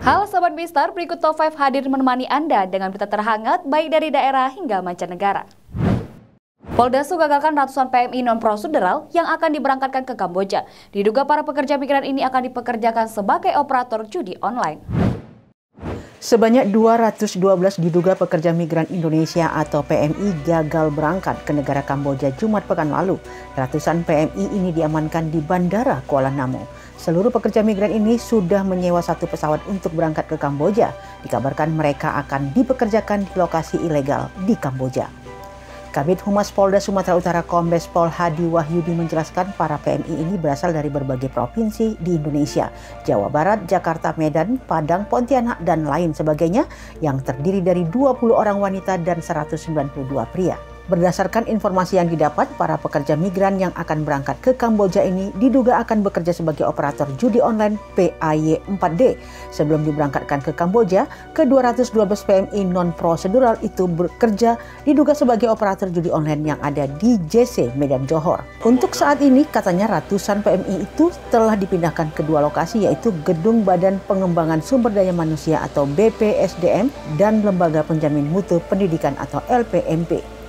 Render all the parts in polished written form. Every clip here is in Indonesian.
Halo Sobat Mister, berikut Top 5 hadir menemani Anda dengan berita terhangat baik dari daerah hingga mancanegara. Polda gagalkan ratusan PMI non-prosedural yang akan diberangkatkan ke Kamboja. Diduga para pekerja migran ini akan dipekerjakan sebagai operator judi online. Sebanyak 212 diduga pekerja migran Indonesia atau PMI gagal berangkat ke negara Kamboja Jumat pekan lalu. Ratusan PMI ini diamankan di Bandara Kuala Namu. Seluruh pekerja migran ini sudah menyewa satu pesawat untuk berangkat ke Kamboja. Dikabarkan mereka akan dipekerjakan di lokasi ilegal di Kamboja. Kabid Humas Polda Sumatera Utara Kombes Pol Hadi Wahyudi menjelaskan para PMI ini berasal dari berbagai provinsi di Indonesia, Jawa Barat, Jakarta, Medan, Padang, Pontianak, dan lain sebagainya yang terdiri dari 20 orang wanita dan 192 pria. Berdasarkan informasi yang didapat, para pekerja migran yang akan berangkat ke Kamboja ini diduga akan bekerja sebagai operator judi online PAY4D. Sebelum diberangkatkan ke Kamboja, ke-212 PMI non-prosedural itu bekerja diduga sebagai operator judi online yang ada di JC Medan Johor. Untuk saat ini, katanya ratusan PMI itu telah dipindahkan ke dua lokasi, yaitu Gedung Badan Pengembangan Sumber Daya Manusia atau BPSDM dan Lembaga Penjamin Mutu Pendidikan atau LPMP.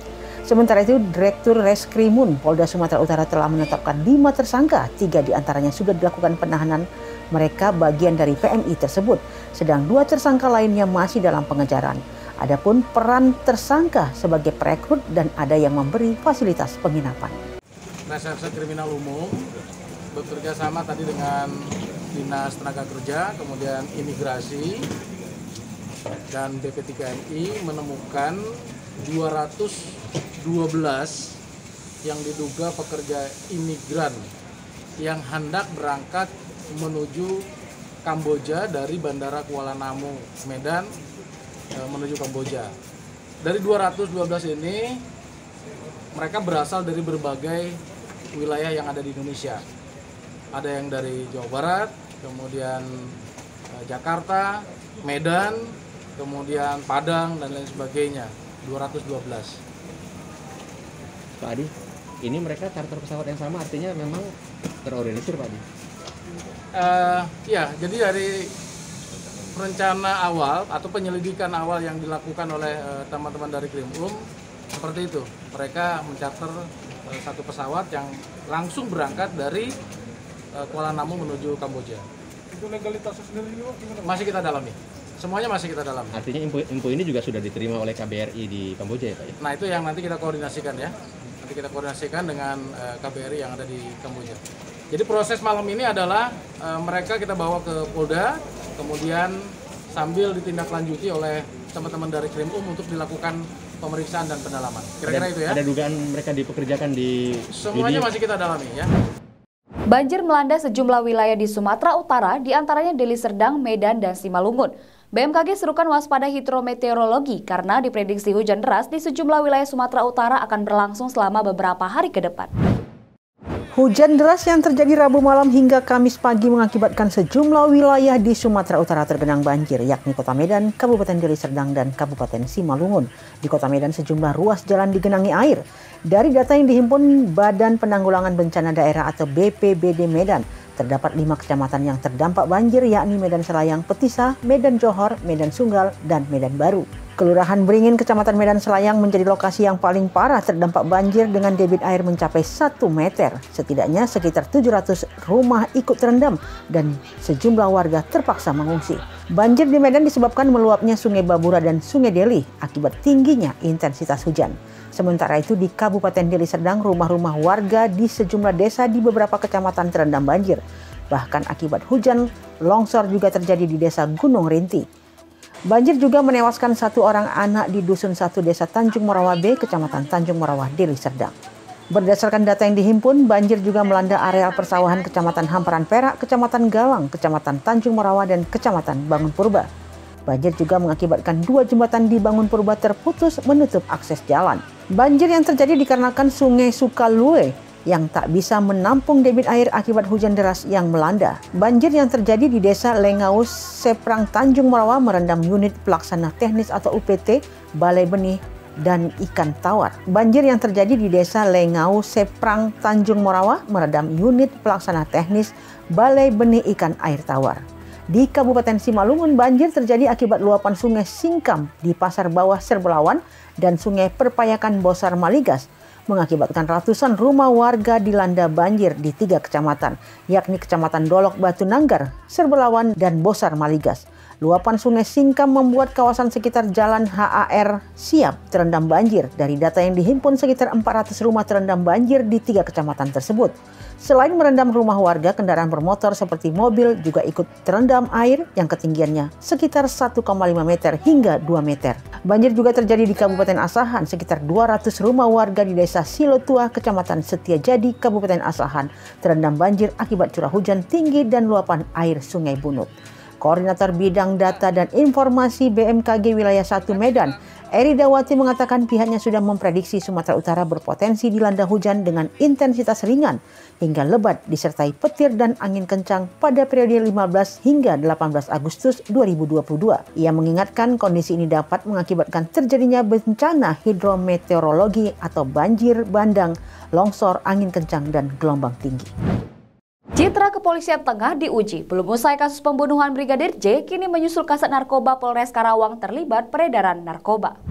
Sementara itu, Direktur Reskrimun Polda Sumatera Utara telah menetapkan 5 tersangka, 3 diantaranya sudah dilakukan penahanan, mereka bagian dari PMI tersebut, sedang 2 tersangka lainnya masih dalam pengejaran. Adapun peran tersangka sebagai perekrut dan ada yang memberi fasilitas penginapan. Reserse Kriminal Umum bekerja sama tadi dengan Dinas Tenaga Kerja, kemudian Imigrasi, dan BP3MI menemukan 212 yang diduga pekerja imigran yang hendak berangkat menuju Kamboja dari Bandara Kuala Namu, Medan, menuju Kamboja. Dari 212 ini, mereka berasal dari berbagai wilayah yang ada di Indonesia. Ada yang dari Jawa Barat, kemudian Jakarta, Medan, kemudian Padang, dan lain sebagainya. 212. Pak Adi, ini mereka charter pesawat yang sama, artinya memang terorganisir, Pak Adi? Ya, jadi dari rencana awal atau penyelidikan awal yang dilakukan oleh teman-teman dari Krimum, seperti itu. Mereka mencarter satu pesawat yang langsung berangkat dari Kuala Namu menuju Kamboja. Itu legalitasnya sendiri juga gimana? Masih kita dalami. Semuanya masih kita dalami. Artinya info ini juga sudah diterima oleh KBRI di Kamboja ya, Pak? Nah, itu yang nanti kita koordinasikan ya. Nanti kita koordinasikan dengan KBRI yang ada di Kamboja. Jadi proses malam ini adalah mereka kita bawa ke Polda, kemudian sambil ditindaklanjuti oleh teman-teman dari Krimum untuk dilakukan pemeriksaan dan pendalaman. Kira-kira itu ya. Ada dugaan mereka dipekerjakan di... Semuanya masih kita dalami ya. Banjir melanda sejumlah wilayah di Sumatera Utara, diantaranya Deli Serdang, Medan, dan Simalungun. BMKG serukan waspada hidrometeorologi karena diprediksi hujan deras di sejumlah wilayah Sumatera Utara akan berlangsung selama beberapa hari ke depan. Hujan deras yang terjadi Rabu malam hingga Kamis pagi mengakibatkan sejumlah wilayah di Sumatera Utara tergenang banjir, yakni Kota Medan, Kabupaten Deli Serdang, dan Kabupaten Simalungun. Di Kota Medan sejumlah ruas jalan digenangi air. Dari data yang dihimpun Badan Penanggulangan Bencana Daerah atau BPBD Medan, terdapat 5 kecamatan yang terdampak banjir, yakni Medan Selayang, Petisa, Medan Johor, Medan Sunggal, dan Medan Baru. Kelurahan Beringin, Kecamatan Medan Selayang menjadi lokasi yang paling parah terdampak banjir dengan debit air mencapai 1 meter. Setidaknya sekitar 700 rumah ikut terendam dan sejumlah warga terpaksa mengungsi. Banjir di Medan disebabkan meluapnya Sungai Babura dan Sungai Deli akibat tingginya intensitas hujan. Sementara itu di Kabupaten Deli Serdang, rumah-rumah warga di sejumlah desa di beberapa kecamatan terendam banjir. Bahkan akibat hujan, longsor juga terjadi di desa Gunung Rinti. Banjir juga menewaskan 1 orang anak di Dusun 1 Desa Tanjung Morawa B, Kecamatan Tanjung Morawa, Deli Serdang. Berdasarkan data yang dihimpun, banjir juga melanda areal persawahan Kecamatan Hamparan Perak, Kecamatan Galang, Kecamatan Tanjung Morawa, dan Kecamatan Bangun Purba. Banjir juga mengakibatkan 2 jembatan di Bangun Purba terputus menutup akses jalan. Banjir yang terjadi dikarenakan Sungai Sukalue yang tak bisa menampung debit air akibat hujan deras yang melanda. Banjir yang terjadi di Desa Lengaus, Seprang, Tanjung Morawa merendam unit pelaksana teknis atau UPT, Balai Benih, dan Ikan Tawar. Banjir yang terjadi di Desa Lengaus, Seprang, Tanjung Morawa merendam unit pelaksana teknis, Balai Benih Ikan Air Tawar. Di Kabupaten Simalungun, banjir terjadi akibat luapan Sungai Singkam di Pasar Bawah Serbelawan dan Sungai Perpayakan Bosar Maligas, mengakibatkan ratusan rumah warga dilanda banjir di 3 kecamatan, yakni Kecamatan Dolok Batu Nanggar, Serbelawan, dan Bosar Maligas. Luapan Sungai Singkam membuat kawasan sekitar Jalan HAR Siap terendam banjir. Dari data yang dihimpun, sekitar 400 rumah terendam banjir di 3 kecamatan tersebut. Selain merendam rumah warga, kendaraan bermotor seperti mobil juga ikut terendam air yang ketinggiannya sekitar 1,5 meter hingga 2 meter. Banjir juga terjadi di Kabupaten Asahan. Sekitar 200 rumah warga di Desa Silotua, Kecamatan Setiajadi, Kabupaten Asahan terendam banjir akibat curah hujan tinggi dan luapan air Sungai Bunut. Koordinator Bidang Data dan Informasi BMKG Wilayah 1 Medan, Eri Dawati, mengatakan pihaknya sudah memprediksi Sumatera Utara berpotensi dilanda hujan dengan intensitas ringan hingga lebat disertai petir dan angin kencang pada periode 15 hingga 18 Agustus 2022. Ia mengingatkan kondisi ini dapat mengakibatkan terjadinya bencana hidrometeorologi atau banjir bandang, longsor, angin kencang, dan gelombang tinggi. Citra kepolisian tengah diuji. Belum usai kasus pembunuhan Brigadir J, kini menyusul Kasat Narkoba Polres Karawang terlibat peredaran narkoba.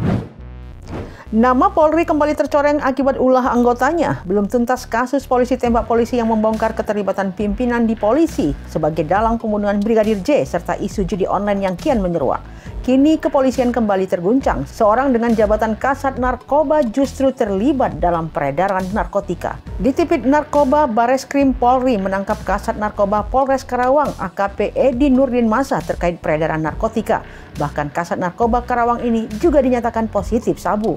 Nama Polri kembali tercoreng akibat ulah anggotanya. Belum tuntas kasus polisi tembak polisi yang membongkar keterlibatan pimpinan di polisi sebagai dalang pembunuhan Brigadir J serta isu judi online yang kian menyeruak. Kini kepolisian kembali terguncang. Seorang dengan jabatan Kasat Narkoba justru terlibat dalam peredaran narkotika. Di Tipit Narkoba, Bareskrim Polri menangkap Kasat Narkoba Polres Karawang AKP Edi Nurdin Masa terkait peredaran narkotika. Bahkan Kasat Narkoba Karawang ini juga dinyatakan positif sabu.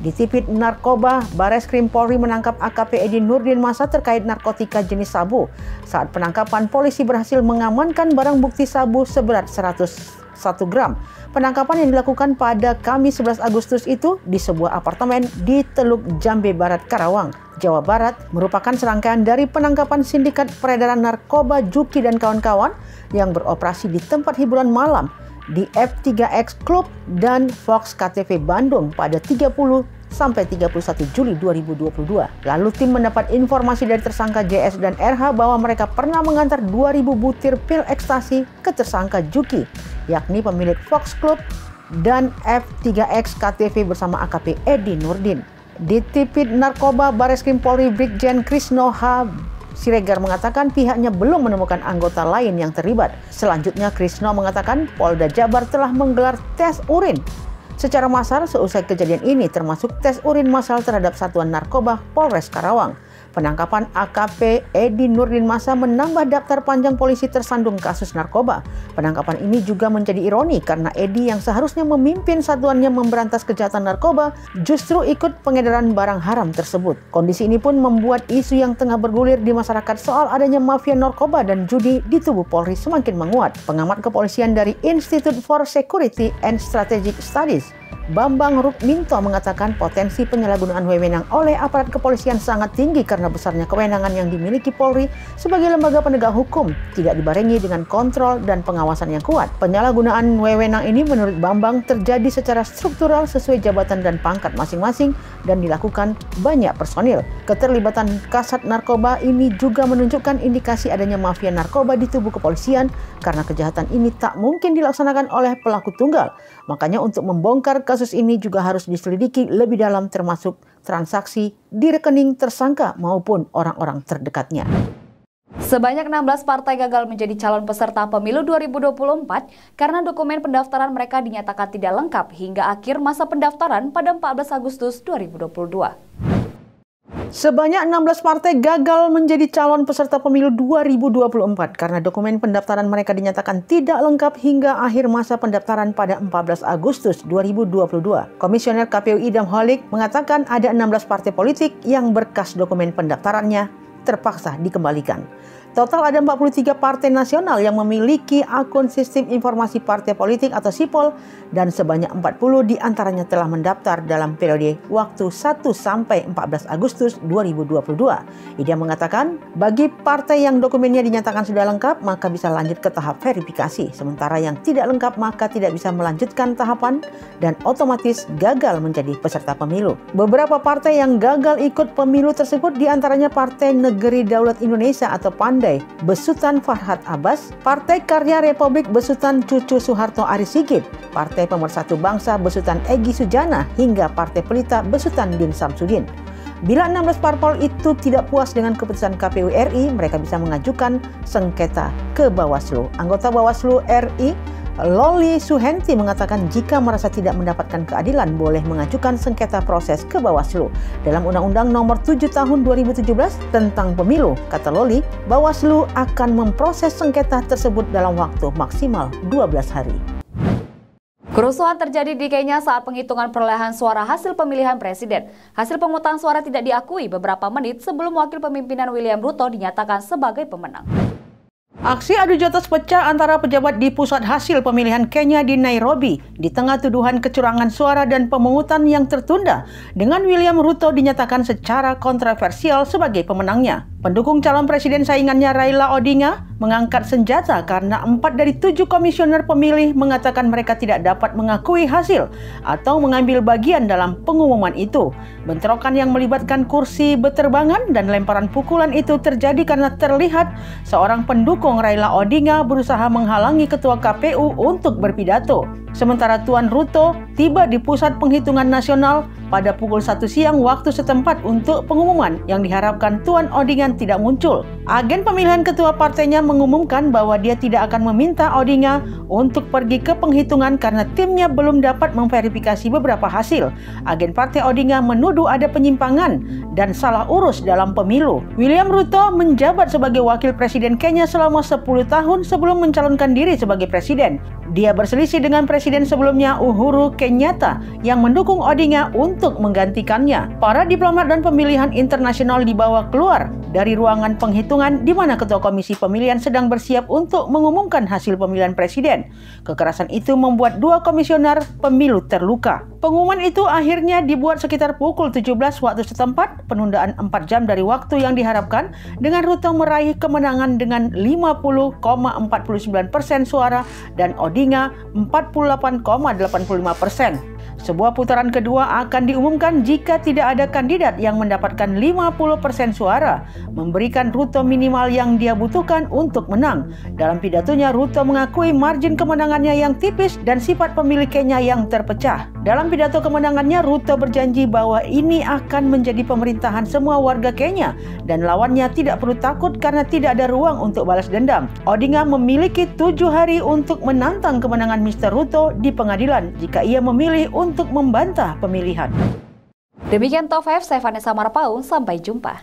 Di Tipit Narkoba, Bareskrim Polri menangkap AKP Edi Nurdin Masa terkait narkotika jenis sabu. Saat penangkapan, polisi berhasil mengamankan barang bukti sabu seberat 101 gram. Penangkapan yang dilakukan pada Kamis 11 Agustus itu di sebuah apartemen di Teluk Jambe Barat, Karawang, Jawa Barat, merupakan serangkaian dari penangkapan sindikat peredaran narkoba Juki dan kawan-kawan yang beroperasi di tempat hiburan malam di F3X Club dan Fox KTV Bandung pada 30 sampai 31 Juli 2022. Lalu tim mendapat informasi dari tersangka JS dan RH bahwa mereka pernah mengantar 2.000 butir pil ekstasi ke tersangka Juki, yakni pemilik Fox Club dan F3X KTV bersama AKP Edi Nurdin. Di Tipit Narkoba, Bareskrim Polri Brigjen Krisno H. Siregar mengatakan pihaknya belum menemukan anggota lain yang terlibat. Selanjutnya, Krisno mengatakan Polda Jabar telah menggelar tes urin secara massal seusai kejadian ini, termasuk tes urin massal terhadap Satuan Narkoba Polres Karawang. Penangkapan AKP Edi Nurdin Masa menambah daftar panjang polisi tersandung kasus narkoba. Penangkapan ini juga menjadi ironi karena Edi yang seharusnya memimpin satuannya memberantas kejahatan narkoba justru ikut pengedaran barang haram tersebut. Kondisi ini pun membuat isu yang tengah bergulir di masyarakat soal adanya mafia narkoba dan judi di tubuh Polri semakin menguat. Pengamat kepolisian dari Institute for Security and Strategic Studies, Bambang Rukminto, mengatakan potensi penyalahgunaan wewenang oleh aparat kepolisian sangat tinggi karena besarnya kewenangan yang dimiliki Polri sebagai lembaga penegak hukum tidak dibarengi dengan kontrol dan pengawasan yang kuat. Penyalahgunaan wewenang ini menurut Bambang terjadi secara struktural sesuai jabatan dan pangkat masing-masing dan dilakukan banyak personil. Keterlibatan Kasat Narkoba ini juga menunjukkan indikasi adanya mafia narkoba di tubuh kepolisian karena kejahatan ini tak mungkin dilaksanakan oleh pelaku tunggal. Makanya untuk membongkar kasus ini juga harus diselidiki lebih dalam termasuk transaksi di rekening tersangka maupun orang-orang terdekatnya. Sebanyak 16 partai gagal menjadi calon peserta pemilu 2024 karena dokumen pendaftaran mereka dinyatakan tidak lengkap hingga akhir masa pendaftaran pada 14 Agustus 2022. Sebanyak 16 partai gagal menjadi calon peserta pemilu 2024 karena dokumen pendaftaran mereka dinyatakan tidak lengkap hingga akhir masa pendaftaran pada 14 Agustus 2022. Komisioner KPU Idam Holik mengatakan ada 16 partai politik yang berkas dokumen pendaftarannya terpaksa dikembalikan. Total ada 43 partai nasional yang memiliki akun sistem informasi partai politik atau SIPOL dan sebanyak 40 diantaranya telah mendaftar dalam periode waktu 1 sampai 14 Agustus 2022. Dia mengatakan bagi partai yang dokumennya dinyatakan sudah lengkap maka bisa lanjut ke tahap verifikasi. Sementara yang tidak lengkap maka tidak bisa melanjutkan tahapan dan otomatis gagal menjadi peserta pemilu. Beberapa partai yang gagal ikut pemilu tersebut diantaranya Partai Negeri Daulat Indonesia atau PAN Ondai besutan Farhad Abbas, Partai Karya Republik besutan Cucu Soeharto Ari Sigit, Partai Pemersatu Bangsa besutan Egy Sujana, hingga Partai Pelita besutan Din Samsudin. Bila 16 parpol itu tidak puas dengan keputusan KPU RI, mereka bisa mengajukan sengketa ke Bawaslu. Anggota Bawaslu RI, Loli Suhenti, mengatakan jika merasa tidak mendapatkan keadilan, boleh mengajukan sengketa proses ke Bawaslu. Dalam Undang-Undang Nomor 7 Tahun 2017 tentang Pemilu, kata Loli, Bawaslu akan memproses sengketa tersebut dalam waktu maksimal 12 hari. Kerusuhan terjadi di Kenya saat penghitungan perolehan suara hasil pemilihan presiden. Hasil pemungutan suara tidak diakui beberapa menit sebelum wakil pemimpinan William Ruto dinyatakan sebagai pemenang. Aksi adu jotos pecah antara pejabat di pusat hasil pemilihan Kenya di Nairobi di tengah tuduhan kecurangan suara dan pemungutan yang tertunda, dengan William Ruto dinyatakan secara kontroversial sebagai pemenangnya. Pendukung calon presiden saingannya Raila Odinga mengangkat senjata karena 4 dari 7 komisioner pemilih mengatakan mereka tidak dapat mengakui hasil atau mengambil bagian dalam pengumuman itu. Bentrokan yang melibatkan kursi beterbangan dan lemparan pukulan itu terjadi karena terlihat seorang pendukung Raila Odinga berusaha menghalangi ketua KPU untuk berpidato. Sementara Tuan Ruto tiba di pusat penghitungan nasional pada pukul 1 siang waktu setempat untuk pengumuman yang diharapkan Tuan Odinga tidak muncul. Agen pemilihan ketua partainya mengumumkan bahwa dia tidak akan meminta Odinga untuk pergi ke penghitungan karena timnya belum dapat memverifikasi beberapa hasil. Agen partai Odinga menuduh ada penyimpangan dan salah urus dalam pemilu. William Ruto menjabat sebagai wakil presiden Kenya selama 10 tahun sebelum mencalonkan diri sebagai presiden. Dia berselisih dengan presiden sebelumnya Uhuru Kenyatta yang mendukung Odinga untuk menggantikannya. Para diplomat dan pemilihan internasional dibawa keluar dari ruangan penghitungan di mana ketua komisi pemilihan sedang bersiap untuk mengumumkan hasil pemilihan presiden. Kekerasan itu membuat 2 komisioner pemilu terluka. Pengumuman itu akhirnya dibuat sekitar pukul 17 waktu setempat, penundaan 4 jam dari waktu yang diharapkan, dengan Ruto meraih kemenangan dengan 50,49% suara dan Odinga 48,85%. Sebuah putaran kedua akan diumumkan jika tidak ada kandidat yang mendapatkan 50% suara, memberikan Ruto minimal yang dia butuhkan untuk menang. Dalam pidatonya, Ruto mengakui margin kemenangannya yang tipis dan sifat pemilih Kenya yang terpecah. Dalam pidato kemenangannya, Ruto berjanji bahwa ini akan menjadi pemerintahan semua warga Kenya dan lawannya tidak perlu takut karena tidak ada ruang untuk balas dendam. Odinga memiliki 7 hari untuk menantang kemenangan Mr. Ruto di pengadilan jika ia memilih untuk membantah pemilihan. Demikian Top 5, saya Vanessa Marpaung, sampai jumpa.